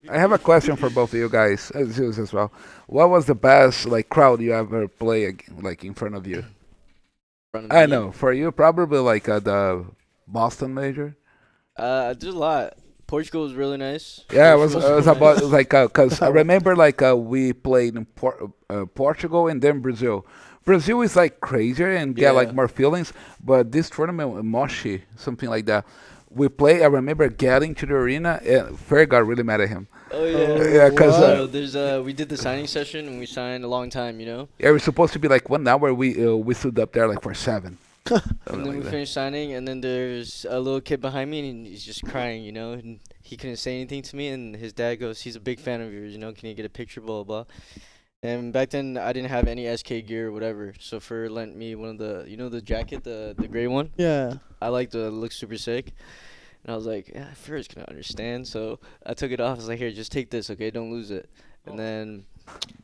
I have a question for both of you guys, Zeus as well. What was the best like crowd you ever play like in front of you? In front of I me. know for you probably like the Boston major. There's a lot. Portugal was really nice. Yeah, Portugal was it was really about nice. like cause I remember like we played in Portugal and then Brazil. Brazil is like crazier and get like Yeah. more feelings, but this tournament Moshi something like that. We play. I remember getting to the arena and Fer got really mad at him. Oh yeah. Oh, Yeah, cause what? There's we did the signing session and we signed a long time, you know. yeah, we're supposed to be like 1 hour. We stood up there like for seven, And something then like we that. finished signing, and then there's a little kid behind me, and he's just crying, you know. And he couldn't say anything to me, and his dad goes, "He's a big fan of yours, you know. Can you get a picture?" Blah blah blah. And back then, I didn't have any SK gear or whatever, so Fur lent me one of the, you know, the jacket, the gray one. Yeah. I liked it. It looked super sick. And I was like, yeah, Fur's gonna understand. So I took it off. I was like, here, just take this, okay? Don't lose it. And then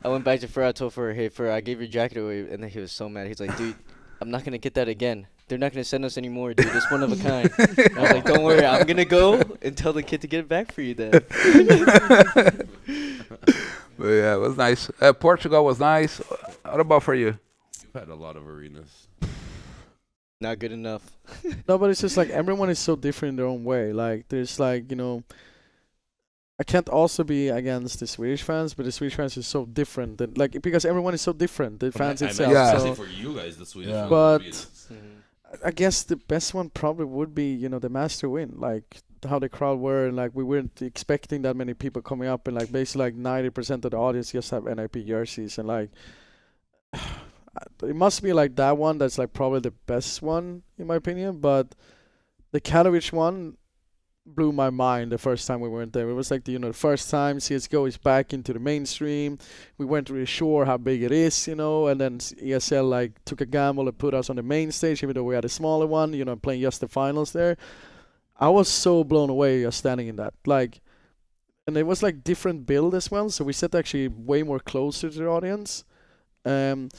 I went back to Fur. I told Fur, hey, Fur, I gave your jacket away. And then he was so mad. He's like, dude, I'm not gonna get that again. They're not gonna send us anymore, dude. It's one of a kind. And I was like, don't worry, I'm gonna go and tell the kid to get it back for you then. But yeah, it was nice. Portugal was nice. What about for you? You've had a lot of arenas. Not good enough. No, but it's just like everyone is so different in their own way. Like there's like, I can't also be against the Swedish fans, but the Swedish fans is so different that like because everyone is so different, the fans I itself. meant Yeah. especially So for you guys, the Swedish Yeah. But- arenas. Mhm. I guess the best one probably would be, the master win. Like how the crowd were and like we weren't expecting that many people coming up and like basically like 90% of the audience just have NIP jerseys and like it must be like that one that's like probably the best one in my opinion, but the Katowice one blew my mind the first time we went there. It was like the first time CS:GO is back into the mainstream. We weren't really sure how big it is, and then ESL like took a gamble and put us on the main stage, even though we had a smaller one, playing just the finals there. I was so blown away just standing in that. Like, and it was like different build as well, so we sat actually way more closer to the audience. Um,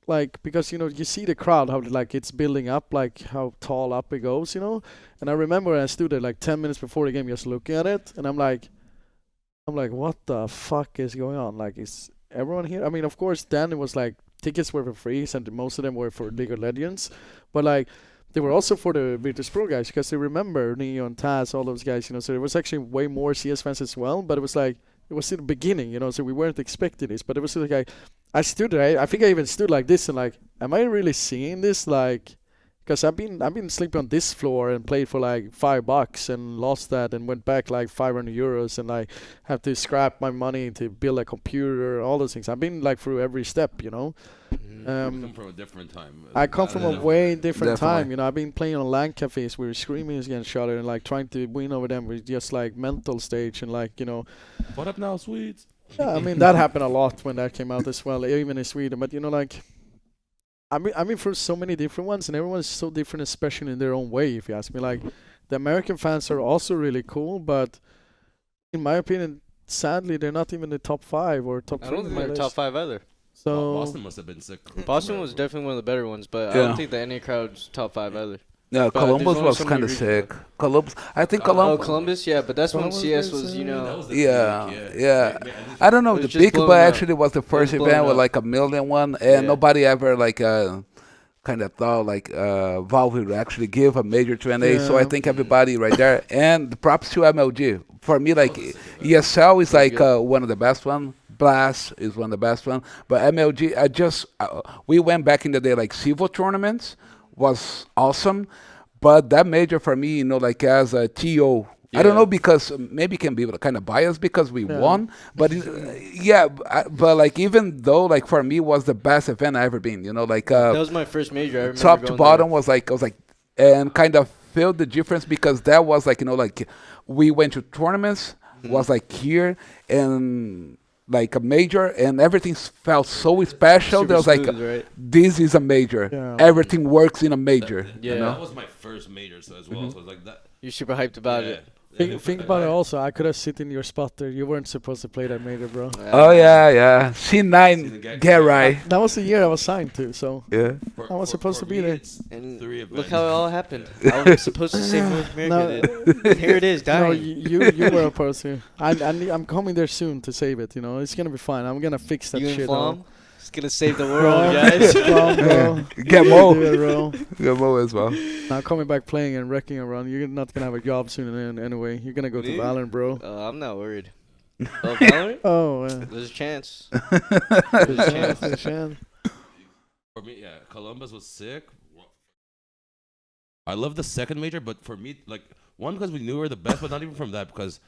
like because you see the crowd how like it's building up, like how tall up it goes, and I remember when I stood there like 10 minutes before the game just looking at it, and I'm like what the fuck is going on, like is everyone here? I mean, of course then it was like tickets were for free and most of them were for League of Legends, but like they were also for the Virtus Pro guys because they remember Neo and Taz, all those guys, so it was actually way more CS fans as well, but it was like it was in the beginning, so we weren't expecting this, but it was like I stood there. I think I even stood like this and like, am I really seeing this? Like, because I've been sleeping on this floor and played for like $5 and lost that and went back like €500 and like have to scrap my money to build a computer, all those things. I've been like through every step, Mhm. You come from a different time. I come from a way different Definitely. time. I've been playing on LAN cafes. We were screaming against each other and like trying to win over them with just like mental stage and like What up now, Swedes? Yeah, I mean that happened a lot when that came out as well, even in Sweden. But like, I mean, for so many different ones, and everyone's so different, especially in their own way. If you ask me, like, the American fans are also really cool, but in my opinion, sadly, they're not even the top 5 or top I 3. don't think in my they're top list. 5 either. So Boston must have been sick. Boston was definitely one of the better ones, but I Yeah. don't think the NA crowd's top 5 either. Yeah, But there's Columbus only was so many kind of reasons sick. Columbus, I think Oh, Oh, Columbus. Columbus, yeah, but that's when Columbus CS was, was, uh, That was the Yeah, peak, yeah. At least I don't know It the was just big, blown but up. actually was the first blown event with up. like a million one, and Yeah. nobody ever like kind of thought like Valve would actually give a major to NA. So I Yeah. think everybody right there, and the props to MLG. For me, like ESL is That's like good. one of the best one. Blast is one of the best one, but MLG, we went back in the day like Civo tournaments was awesome, but that major for me, like as a TO. I don't Yeah. know because maybe can be kind of biased because we Yeah. won, but yeah, but like even though like for me was the best event I ever been, like That was my first major. I remember top to going bottom was like I was like and kind of felt the difference because that was like like we went to tournaments was like here and like a major and everything felt so special. Super There was like smooth, right? this is a major. Yeah. Everything works in a major. Yeah. You know? That was my first major, so as well. So it was like that. You're super hyped about Yeah. it. Think about it also. I could have sit in your spot there. You weren't supposed to play that major, bro. Oh yeah. C9, get right. That was the year I was signed to, so Yeah. I was supposed to be there. And 3 look events. how it all happened. I was supposed to save North America. Dude. And here it is, No, dying. you were supposed to. I'm coming there soon to save it. You know, it's gonna be fine. I'm gonna fix that You and shit. Flom? It's gonna save the Bro, world, guys. bro. Get Do Mo. it, bro. Get Mo as well. Now coming back playing and wrecking around, you're not gonna have a job soon anyway. You're gonna go to Me? Valorant, bro. I'm not worried. Oh, Valorant? Oh, There's a chance. there's a chance. there's a chance. For me, yeah, Columbus was sick. I love the second major, but for me, like one because we knew we were the best, but not even from that because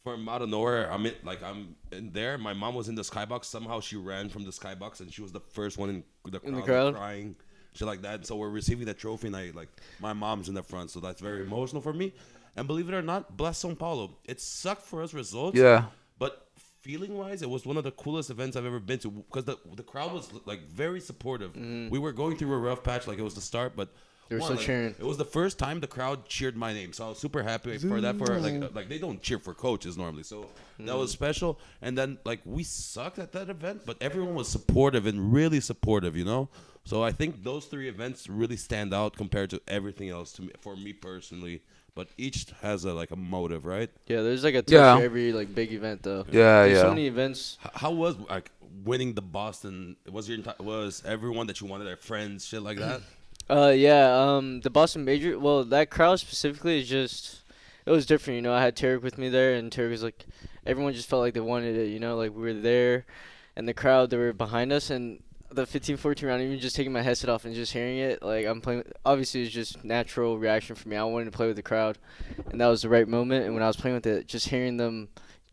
from out of nowhere, I'm in there. My mom was in the skybox. Somehow she ran from the skybox and she was the first one in the crowd, like, crowd? crying, shit like that. So we're receiving the trophy, and my mom's in the front, so that's very emotional for me. And believe it or not, bless São Paulo. It sucked for us results. Yeah. But feeling wise, it was one of the coolest events I've ever been to because the crowd was like very supportive. We were going through a rough patch, like it was the start, but They were still cheering. It was the first time the crowd cheered my name, so I was super happy for that. For like they don't cheer for coaches normally, so that was special. And then like we sucked at that event, but everyone was supportive and really supportive, you know. So I think those 3 events really stand out compared to everything else to me, for me personally. But each has a motive, right? Yeah, there's like a touch Yeah. for every like big event though. Yeah, There's yeah. so many events. How was like winning the Boston? Was everyone that you wanted their friends, shit like that? The Boston Major. Well, that crowd specifically is just, it was different. You know, I had Tarek with me there, and Tarek was like, everyone just felt like they wanted it. You know, like we were there, and the crowd they were behind us, and the 15-14 round, even just taking my headset off and just hearing it, like I'm playing. Obviously, it's just natural reaction for me. I wanted to play with the crowd, and that was the right moment. And when I was playing with it, just hearing them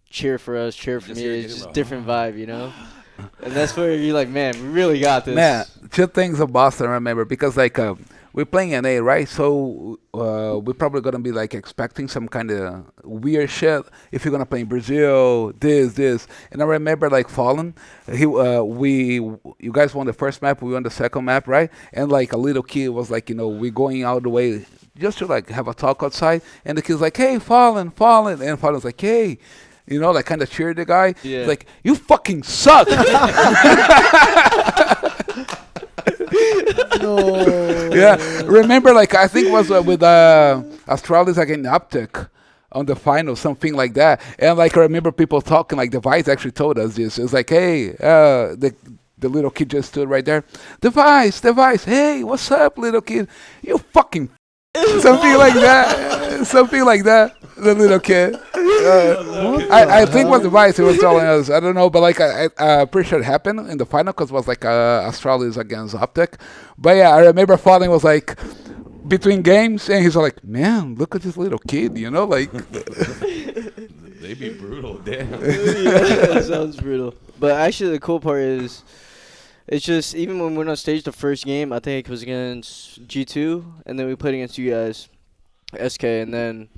cheer for us, cheer for Just me, hearing it's it, just like, different vibe, you know. And that's where you're like, man, we really got this. Man, 2 things of Boston I remember because we're playing NA, right? So we're probably gonna be like expecting some kind of weird shit if you're gonna play in Brazil, this. And I remember like Falam, you guys won the first map, we won the second map, right? And like a little kid was like, we going out the way just to like have a talk outside, and the kid's like, hey, Falam, and Falam's like, hey. Like kind of cheered the guy. Yeah. He's like, you fucking suck. No. Yeah, remember, like I think it was with Astralis against Optic on the final, something like that. And like I remember people talking, like the Vice actually told us this. It's like, hey, the little kid just stood right there. The Vice, hey, what's up, little kid? You fucking something like that. The little kid. I think what the Vice was telling us. I don't know, but like I pretty sure it happened in the final because it was like Astralis against Optic. But yeah, I remember Falling was like between games, and he's like, man, look at this little kid, like. They be brutal, damn. Yeah, that sounds brutal. But actually, the cool part is, it's just even when we went on stage the first game, I think it was against G2, and then we played against you guys, SK, and then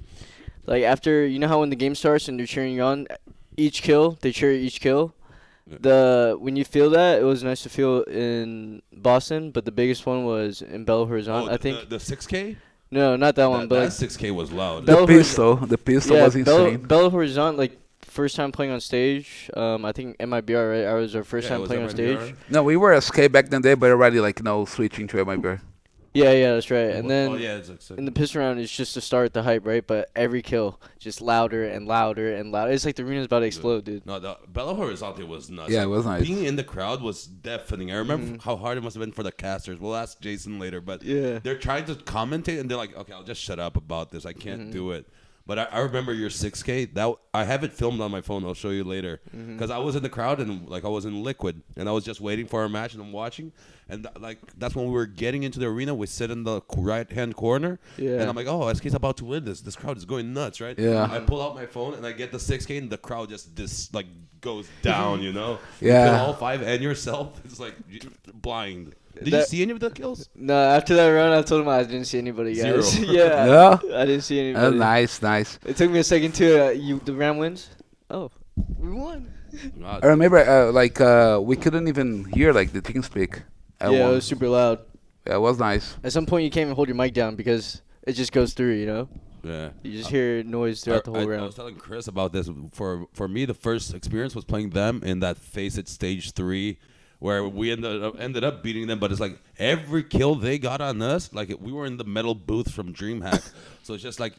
like after, you know how when the game starts and they're cheering you on, each kill, they cheer each kill. When you feel that, it was nice to feel in Boston, but the biggest one was in Belo Horizonte. I think the 6K. no, not that one, but That like, 6K was loud. Belo The pistol was insane. Belo Horizonte, like first time playing on stage. I think MIBR, right? I was our first time playing on stage. No, we were SK back then, but already like switching to MIBR. Yeah, that's right. And then it's like in the piss round, it's just to start the hype, right? But every kill, just louder and louder and louder. It's like the arena's about to explode, dude. No, the Belo Horizonte was nuts. Yeah, it was nice. Being in the crowd was deafening. I remember how hard it must have been for the casters. We'll ask Jason later, but Yeah. they're trying to commentate and they're like, okay, I'll just shut up about this. I can't do it. But I remember your 6K. That I have it filmed on my phone. I'll show you later. Because I was in the crowd and like I was in Liquid and I was just waiting for our match and I'm watching. And like that's when we were getting into the arena. We sit in the right hand corner. Yeah. And I'm like, oh, SK's about to win this. This crowd is going nuts, right? Yeah. I pull out my phone and I get the 6K and the crowd just like goes down. You know. Yeah. You kill all 5 and yourself. It's like blind. Did you see any of the kills? No, after that round, I told him I didn't see anybody, guys. 0. Yeah. Yeah. I didn't see anybody. Nice. It took me a second to the round wins. Oh, we won. I remember we couldn't even hear like the team speak. Yeah, it was super loud. Yeah, it was nice. At some point, you can't even hold your mic down because it just goes through, you know? Yeah. You just hear noise throughout the whole I round. was telling Chris about this. For me, the first experience was playing them in that Face It Stage 3, where we ended up beating them. But it's like every kill they got on us, like we were in the metal booth from DreamHack. So it's just like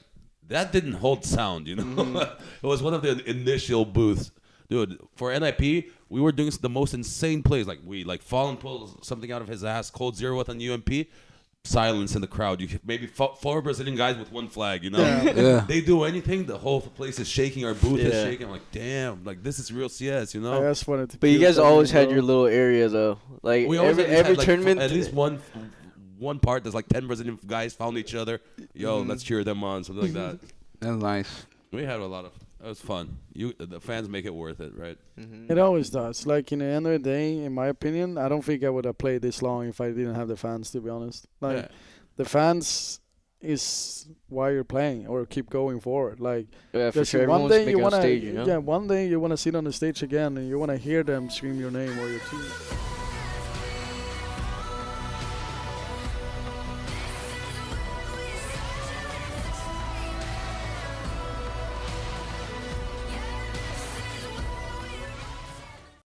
that didn't hold sound, you know. It was one of the initial booths. Dude, for NIP, we were doing the most insane plays. Like Falam pulls something out of his ass, cold zero with on UMP, silence in the crowd. You maybe four Brazilian guys with one flag. You know, Yeah. they do anything, the whole place is shaking. Our booth is shaking. I'm like, damn, like this is real CS. You I know, just wanted to. But you puke guys on always had bro. your little area though. Like we always every at least had, tournament, at least one part. There's like 10 Brazilian guys found each other. Yo, let's cheer them on, something like that. That's nice. We had a lot of. It was fun. The fans make it worth it, right? It always does. Like in the end of the day, in my opinion, I don't think I would have played this long if I didn't have the fans. To be honest, like Yeah. the fans is why you're playing or keep going forward. Like yeah, for there's sure. one Everyone's day you making on wanna, stage, you know. yeah, one day you wanna sit on the stage again and you wanna hear them scream your name or your team.